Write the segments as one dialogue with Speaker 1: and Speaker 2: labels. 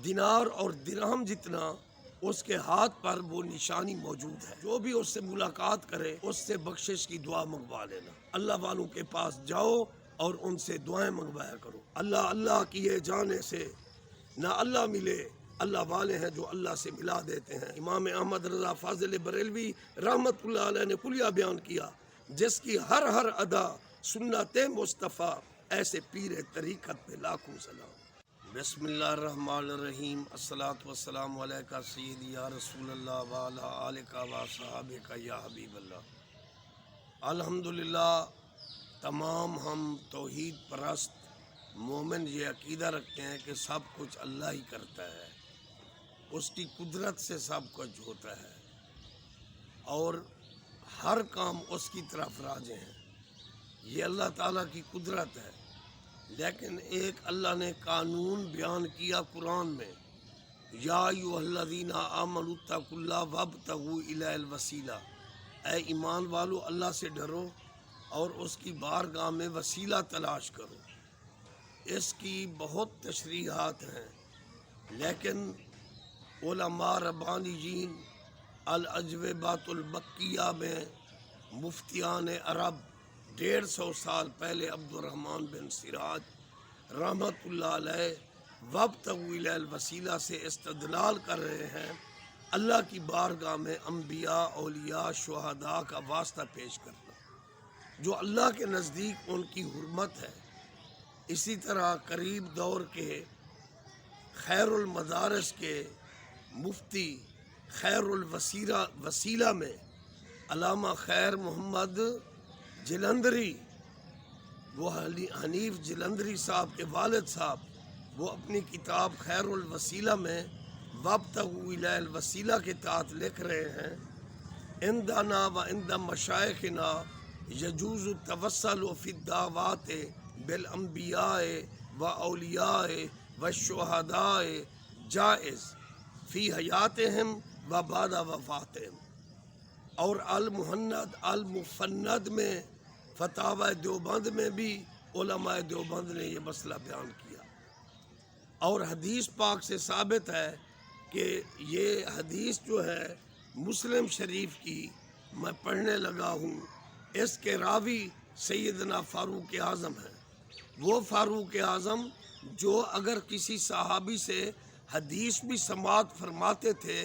Speaker 1: دینار اور درہم جتنا اس کے ہاتھ پر وہ نشانی موجود ہے۔ جو بھی اس سے ملاقات کرے اس سے بخشش کی دعا منگوا لینا۔ اللہ والوں کے پاس جاؤ اور ان سے دعائیں منگوایا کرو۔ اللہ اللہ کیے جانے سے نہ اللہ ملے، اللہ والے ہیں جو اللہ سے ملا دیتے ہیں۔ امام احمد رضا فاضل بریلوی رحمت اللہ علیہ نے کلیہ بیان کیا، جس کی ہر ادا سنت مصطفیٰ، ایسے پیر طریقت پہ لاکھوں سلام۔ بسم اللہ الرحمن الرحیم، الصلاۃ والسلام علیکہ سیدی یا رسول اللہ وعلی آلکہ و صحابکہ یا حبیب اللہ۔ الحمدللہ تمام ہم توحید پرست مومن یہ عقیدہ رکھتے ہیں کہ سب کچھ اللہ ہی کرتا ہے، اس کی قدرت سے سب کچھ ہوتا ہے اور ہر کام اس کی طرف راجع ہیں۔ یہ اللہ تعالیٰ کی قدرت ہے، لیکن ایک اللہ نے قانون بیان کیا قرآن میں، یا ایھا الذین آمنوا اتقوا اللہ وابتغوا الیہ الوسیلہ، اے ایمان والو اللہ سے ڈرو اور اس کی بارگاہ میں وسیلہ تلاش کرو۔ اس کی بہت تشریحات ہیں، لیکن علماء ربانیین الاجوبۃ المکیہ میں مفتیان عرب 150 سال پہلے عبد الرحمن بن سراج رحمت اللہ علیہ وابتغوا الیہ الوسیلہ سے استدلال کر رہے ہیں اللہ کی بارگاہ میں انبیاء، اولیاء، شہداء کا واسطہ پیش کرنا، جو اللہ کے نزدیک ان کی حرمت ہے۔ اسی طرح قریب دور کے خیر المدارس کے مفتی خیر الوسیلہ میں علامہ خیر محمد جلندری، وہ حنیف جلندری صاحب کے والد صاحب، وہ اپنی کتاب خیر الوسیلہ میں وابتغوا الیہ الوسیلہ کے تحت لکھ رہے ہیں، عندنا و عند مشائخنا یجوز التوسل فی الدعوات بالانبیاء و اولیاء و شہداء جائز فی حیاتہم و بعد وفاتہم۔ اور المفند میں فتاوی دیوبند میں بھی علماء دیوبند نے یہ مسئلہ بیان کیا، اور حدیث پاک سے ثابت ہے کہ یہ حدیث جو ہے مسلم شریف کی میں پڑھنے لگا ہوں، اس کے راوی سیدنا فاروق اعظم ہیں۔ وہ فاروق اعظم جو اگر کسی صحابی سے حدیث بھی سماعت فرماتے تھے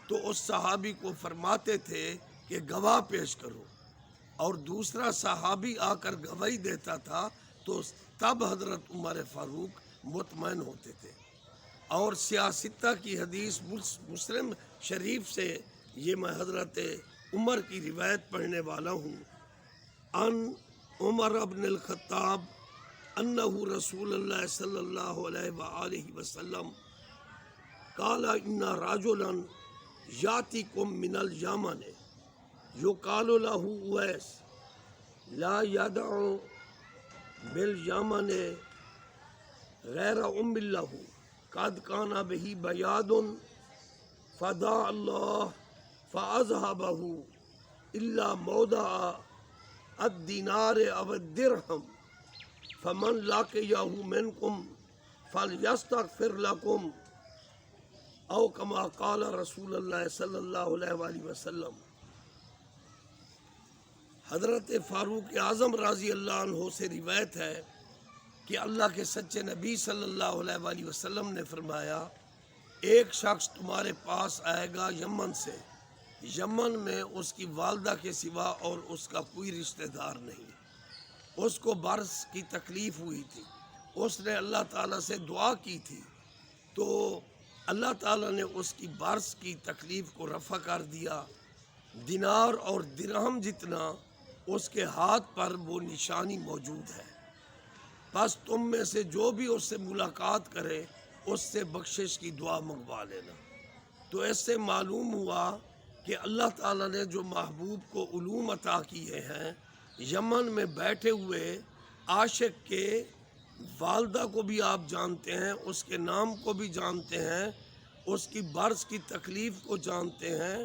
Speaker 1: تو اس صحابی کو فرماتے تھے کہ گواہ پیش کرو، اور دوسرا صحابی آ کر گواہی دیتا تھا تو تب حضرت عمر فاروق مطمئن ہوتے تھے۔ اور سیاستہ کی حدیث مسلم شریف سے یہ میں حضرت عمر کی روایت پڑھنے والا ہوں، ان عمر بن الخطاب انہ رسول اللہ صلی اللہ علیہ وآلہ وسلم قال ان رجلا یاتیکم من الیمن یقال له اویس لا یدع بالیمن غیر ام له قد کان به بیاد فدعا اللہ فاذهبه الا موضع الدینار او الدرہم فمن لاقیہ منکم فلیستغفر لکم او کما قال رسول اللہ صلی اللہ علیہ وآلہ وسلم۔ حضرت فاروق اعظم رضی اللہ عنہ سے روایت ہے کہ اللہ کے سچے نبی صلی اللہ علیہ وآلہ وسلم نے فرمایا، ایک شخص تمہارے پاس آئے گا یمن سے، یمن میں اس کی والدہ کے سوا اور اس کا کوئی رشتہ دار نہیں، اس کو برس کی تکلیف ہوئی تھی، اس نے اللہ تعالیٰ سے دعا کی تھی تو اللہ تعالیٰ نے اس کی برس کی تکلیف کو رفع کر دیا۔ دینار اور درہم جتنا اس کے ہاتھ پر وہ نشانی موجود ہے، بس تم میں سے جو بھی اس سے ملاقات کرے اس سے بخشش کی دعا منگوا لینا۔ تو اس سے معلوم ہوا کہ اللہ تعالیٰ نے جو محبوب کو علوم عطا کیے ہیں، یمن میں بیٹھے ہوئے عاشق کے والدہ کو بھی آپ جانتے ہیں، اس کے نام کو بھی جانتے ہیں، اس کی برس کی تکلیف کو جانتے ہیں،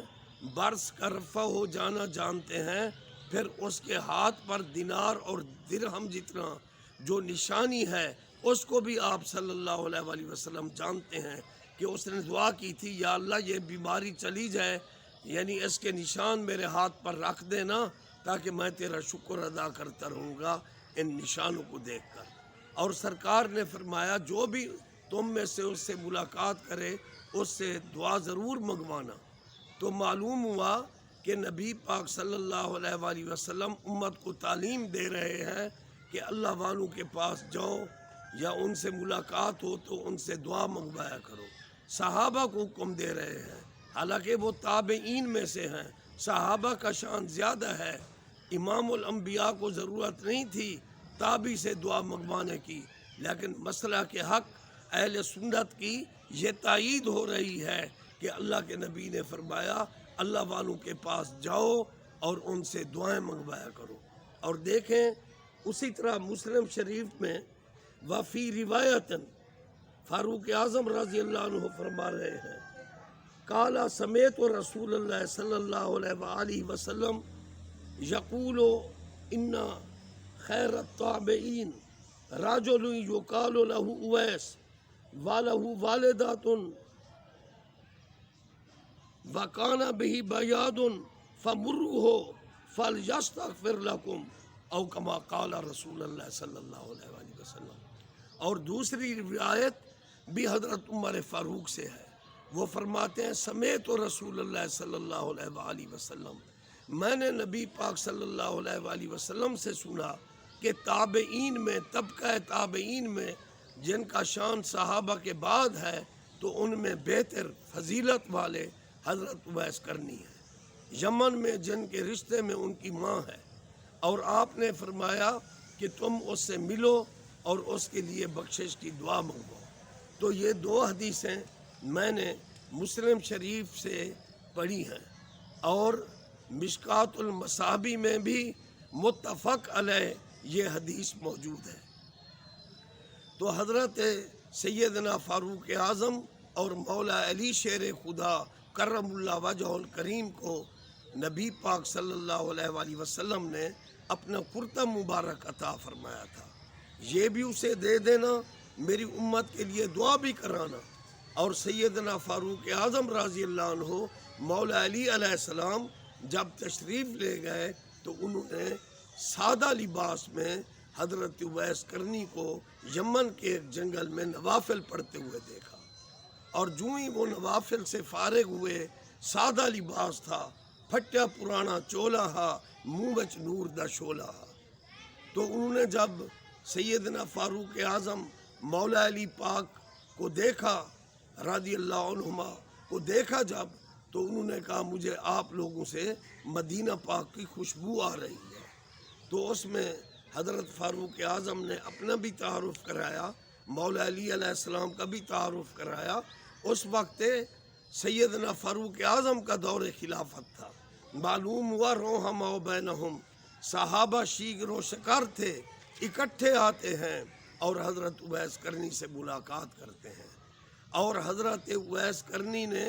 Speaker 1: برس کا رفع ہو جانا جانتے ہیں، پھر اس کے ہاتھ پر دینار اور درہم جتنا جو نشانی ہے اس کو بھی آپ صلی اللہ علیہ وآلہ وسلم جانتے ہیں کہ اس نے دعا کی تھی یا اللہ یہ بیماری چلی جائے، یعنی اس کے نشان میرے ہاتھ پر رکھ دینا تاکہ میں تیرا شکر ادا کرتا رہوں گا ان نشانوں کو دیکھ کر۔ اور سرکار نے فرمایا جو بھی تم میں سے اس سے ملاقات کرے اس سے دعا ضرور منگوانا۔ تو معلوم ہوا کہ نبی پاک صلی اللہ علیہ وآلہ وسلم امت کو تعلیم دے رہے ہیں کہ اللہ والوں کے پاس جاؤ یا ان سے ملاقات ہو تو ان سے دعا منگوایا کرو۔ صحابہ کو حکم دے رہے ہیں، حالانکہ وہ تابعین میں سے ہیں، صحابہ کا شان زیادہ ہے، امام الانبیاء کو ضرورت نہیں تھی تابعی سے دعا منگوانے کی، لیکن مسئلہ کے حق اہل سنت کی یہ تائید ہو رہی ہے کہ اللہ کے نبی نے فرمایا اللہ والوں کے پاس جاؤ اور ان سے دعائیں منگوایا کرو۔ اور دیکھیں اسی طرح مسلم شریف میں وفی روایت فاروق اعظم رضی اللہ عنہ فرما رہے ہیں قالا سمیت رسول اللہ صلی اللہ علیہ وآلہ وسلم یقول ان خیر التابعین رجل یقال له اویس وله والدات وکان به بیاد فمروه فلیستغفر لکم او کما قال رسول اللہ صلی اللہ علیہ وآلہ وسلم۔ اور دوسری روایت بھی حضرت عمر فاروق سے ہے، وہ فرماتے ہیں سمیت رسول اللہ صلی اللہ علیہ وآلہ وسلم، میں نے نبی پاک صلی اللہ علیہ وآلہ وسلم سے سنا کہ تابعین میں، طبقہ تابعین میں جن کا شان صحابہ کے بعد ہے تو ان میں بہتر فضیلت والے حضرت اویس کرنی ہے، یمن میں جن کے رشتے میں ان کی ماں ہے، اور آپ نے فرمایا کہ تم اس سے ملو اور اس کے لیے بخشش کی دعا منگو۔ تو یہ دو حدیثیں میں نے مسلم شریف سے پڑھی ہیں، اور مشکات المصابیح میں بھی متفق علیہ یہ حدیث موجود ہے۔ تو حضرت سیدنا فاروق اعظم اور مولا علی شیر خدا کرم اللہ وجہ الکریم کو نبی پاک صلی اللہ علیہ وآلہ وسلم نے اپنا کرتا مبارک عطا فرمایا تھا، یہ بھی اسے دے دینا، میری امت کے لیے دعا بھی کرانا۔ اور سیدنا فاروق اعظم رضی اللہ عنہ مولا علی علیہ السلام جب تشریف لے گئے تو انہوں نے سادہ لباس میں حضرت اویس کرنی کو یمن کے ایک جنگل میں نوافل پڑھتے ہوئے دیکھا، اور جو ہی وہ نوافل سے فارغ ہوئے، سادہ لباس تھا، پھٹیا پرانا چولا ہا، منہ وچ نور دا شولا ہا۔ تو انہوں نے جب سیدنا فاروق اعظم مولا علی پاک کو دیکھا رضی اللہ عنہما کو دیکھا جب، تو انہوں نے کہا مجھے آپ لوگوں سے مدینہ پاک کی خوشبو آ رہی ہے۔ تو اس میں حضرت فاروق اعظم نے اپنا بھی تعارف کرایا، مولا علی علیہ السلام کا بھی تعارف کرایا۔ اس وقت سیدنا فاروق اعظم کا دور خلافت تھا، معلوم ہوا روحما بینہم، صحابہ شیگر و شکار تھے، اکٹھے آتے ہیں اور حضرت اویس کرنی سے ملاقات کرتے ہیں، اور حضرت اویس کرنی نے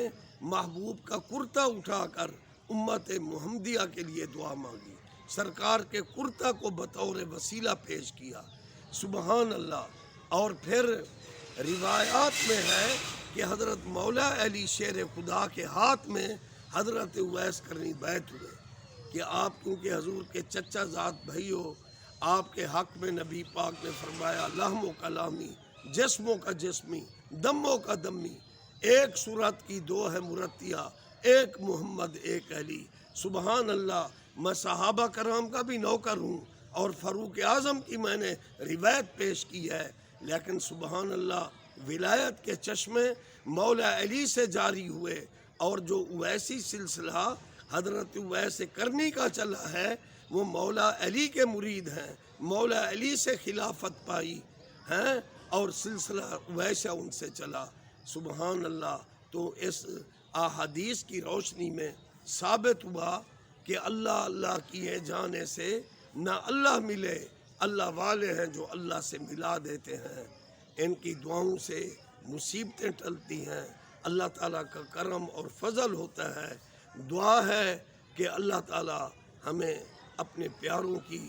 Speaker 1: محبوب کا کرتا اٹھا کر امت محمدیہ کے لیے دعا مانگی، سرکار کے کرتا کو بطور وسیلہ پیش کیا، سبحان اللہ۔ اور پھر روایات میں ہے کہ حضرت مولا علی شیر خدا کے ہاتھ میں حضرت اویس کرنی بیعت ہوئے کہ آپ کیونکہ حضور کے چچا ذات بھائی ہو، آپ کے حق میں نبی پاک نے فرمایا لحموں کا لامی، جسموں کا جسمی، دموں کا دمی، ایک صورت کی دو ہے مرتیہ، ایک محمد ایک علی۔ سبحان اللہ، میں صحابہ کرام کا بھی نوکر ہوں اور فاروق اعظم کی میں نے روایت پیش کی ہے، لیکن سبحان اللہ ولایت کے چشمے مولا علی سے جاری ہوئے، اور جو اویسی سلسلہ حضرت اویس کرنی کا چلا ہے وہ مولا علی کے مرید ہیں، مولا علی سے خلافت پائی ہیں، اور سلسلہ اویسہ ان سے چلا، سبحان اللہ۔ تو اس احادیث کی روشنی میں ثابت ہوا کہ اللہ اللہ کیے جانے سے نہ اللہ ملے، اللہ والے ہیں جو اللہ سے ملا دیتے ہیں، ان کی دعاؤں سے مصیبتیں ٹلتی ہیں، اللہ تعالیٰ کا کرم اور فضل ہوتا ہے۔ دعا ہے کہ اللہ تعالیٰ ہمیں اپنے پیاروں کی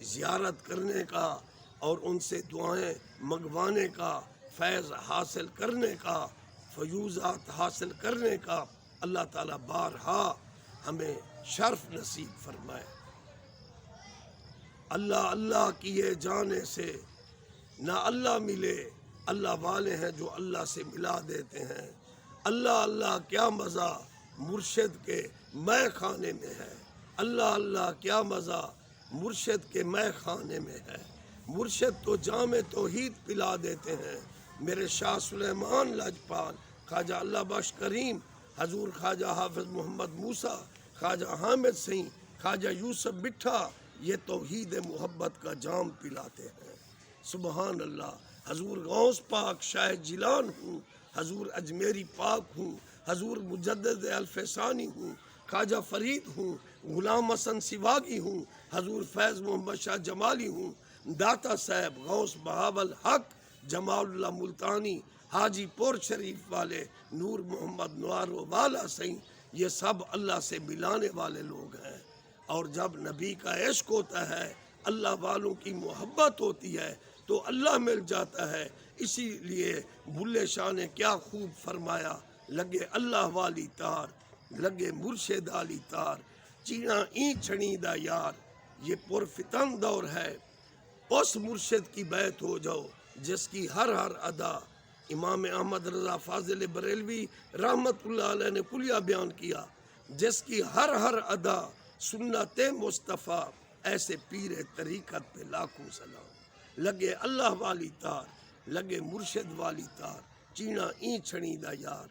Speaker 1: زیارت کرنے کا اور ان سے دعائیں منگوانے کا، فیض حاصل کرنے کا، فیوزات حاصل کرنے کا اللہ تعالیٰ بارہا ہمیں شرف نصیب فرمائے۔ اللہ اللہ کیے جانے سے نہ اللہ ملے، اللہ والے ہیں جو اللہ سے ملا دیتے ہیں۔ اللہ اللہ کیا مزہ مرشد کے مے خانے میں ہے، اللہ اللہ کیا مزہ مرشد کے مے خانے میں ہے۔ مرشد تو جام توحید پلا دیتے ہیں، میرے شاہ سلیمان لاجپال، خواجہ اللہ بخش کریم، حضور خواجہ حافظ محمد موسیٰ، خواجہ حامد سین، خواجہ یوسف مٹھا، یہ توحید محبت کا جام پلاتے ہیں۔ سبحان اللہ۔ حضور غوث پاک شاہ جیلان ہوں، حضور اجمیری پاک ہوں، حضور مجدد الفسانی ہوں، خواجہ فرید ہوں، غلام حسن سواگی ہوں، حضور فیض محمد شاہ جمالی ہوں، داتا صاحب غوث بہاول حق، جمال اللہ ملتانی، حاجی پور شریف والے، نور محمد نوارو والا سین، یہ سب اللہ سے ملانے والے لوگ ہیں۔ اور جب نبی کا عشق ہوتا ہے، اللہ والوں کی محبت ہوتی ہے تو اللہ مل جاتا ہے۔ اسی لیے بلے شاہ نے کیا خوب فرمایا، لگے اللہ والی تار، لگے مرشد والی تار، چینا این چھڑیدہ یار، یہ پرفتن دور ہے، اس مرشد کی بیعت ہو جاؤ جس کی ہر ہر ادا۔ امام احمد رضا فاضل بریلوی رحمت اللہ علیہ نے کلیہ بیان کیا، جس کی ہر ہر ادا سنت مصطفیٰ، ایسے پیر طریقت پہ لاکھوں سلام۔ لگے اللہ والی تار، لگے مرشد والی تار، چینا این چھڑیدہ یار،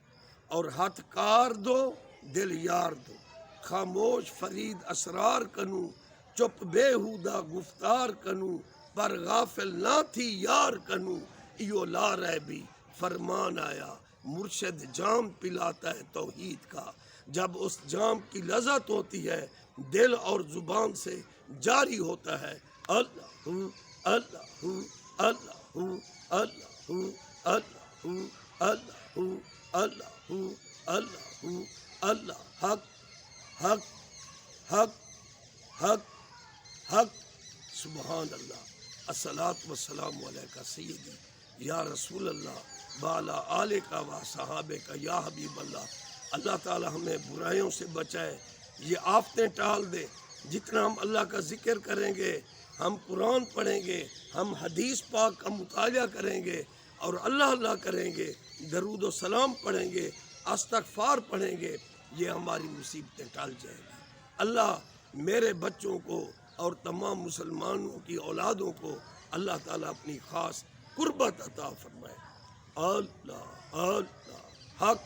Speaker 1: اور ہاتھ کار دو دل یار دو، خاموش فرید اسرار کنوں، چپ بےہودہ گفتار کنوں، پر غافل نہ تھی یار کنوں، ایو لا ریبی فرمان آیا، مرشد جام پلاتا ہے توحید کا۔ جب اس جام کی لذت ہوتی ہے، دل اور زبان سے جاری ہوتا ہے، اللہ اللہ اللہ اللہ اللہ اللہ اللہ اللہ، حق حق حق حق حق، سبحان اللہ۔ الصلاۃ والسلام علیکہ سیدی یا رسول اللہ بالا آلکہ و صحابہ کا یا حبیب اللہ۔ اللہ تعالی ہمیں برائیوں سے بچائے، یہ آفتیں ٹال دے۔ جتنا ہم اللہ کا ذکر کریں گے، ہم قرآن پڑھیں گے، ہم حدیث پاک کا مطالعہ کریں گے اور اللہ اللہ کریں گے، درود و سلام پڑھیں گے، استغفار پڑھیں گے، یہ ہماری مصیبتیں ٹال جائیں گی۔ اللہ میرے بچوں کو اور تمام مسلمانوں کی اولادوں کو اللہ تعالیٰ اپنی خاص قربت عطا فرمائے۔ اللہ اللہ حق